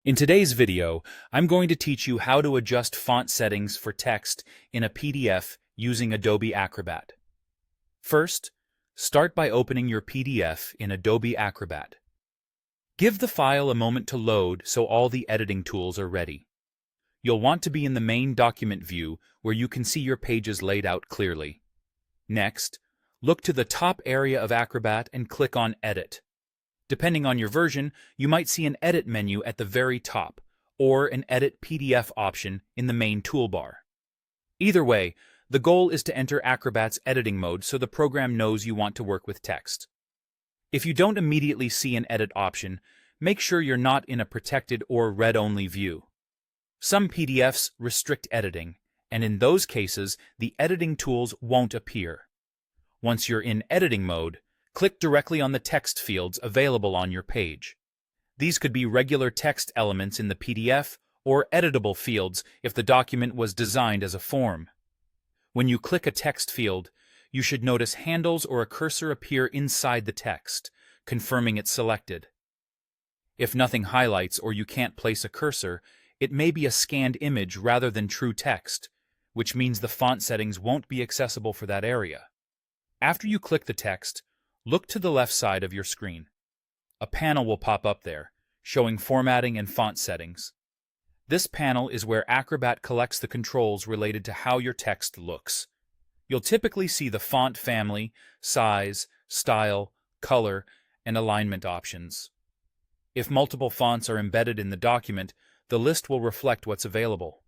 In today's video, I'm going to teach you how to adjust font settings for text in a PDF using Adobe Acrobat. First, start by opening your PDF in Adobe Acrobat. Give the file a moment to load so all the editing tools are ready. You'll want to be in the main document view where you can see your pages laid out clearly. Next, look to the top area of Acrobat and click on Edit. Depending on your version, you might see an Edit menu at the very top, or an Edit PDF option in the main toolbar. Either way, the goal is to enter Acrobat's editing mode so the program knows you want to work with text. If you don't immediately see an Edit option, make sure you're not in a protected or read-only view. Some PDFs restrict editing, and in those cases, the editing tools won't appear. Once you're in editing mode, click directly on the text fields available on your page. These could be regular text elements in the PDF or editable fields if the document was designed as a form. When you click a text field, you should notice handles or a cursor appear inside the text, confirming it's selected. If nothing highlights or you can't place a cursor, it may be a scanned image rather than true text, which means the font settings won't be accessible for that area. After you click the text, look to the left side of your screen. A panel will pop up there, showing formatting and font settings. This panel is where Acrobat collects the controls related to how your text looks. You'll typically see the font family, size, style, color, and alignment options. If multiple fonts are embedded in the document, the list will reflect what's available.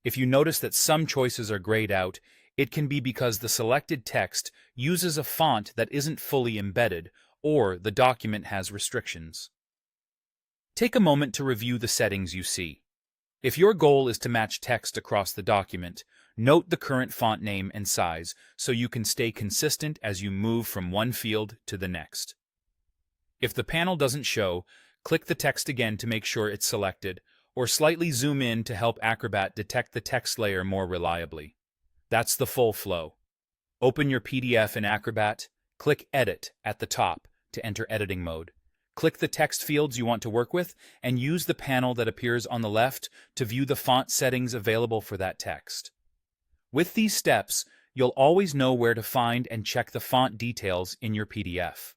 If you notice that some choices are grayed out, it can be because the selected text uses a font that isn't fully embedded, or the document has restrictions. Take a moment to review the settings you see. If your goal is to match text across the document, note the current font name and size so you can stay consistent as you move from one field to the next. If the panel doesn't show, click the text again to make sure it's selected, or slightly zoom in to help Acrobat detect the text layer more reliably. That's the full flow. Open your PDF in Acrobat, click Edit at the top to enter editing mode. Click the text fields you want to work with, and use the panel that appears on the left to view the font settings available for that text. With these steps, you'll always know where to find and check the font details in your PDF.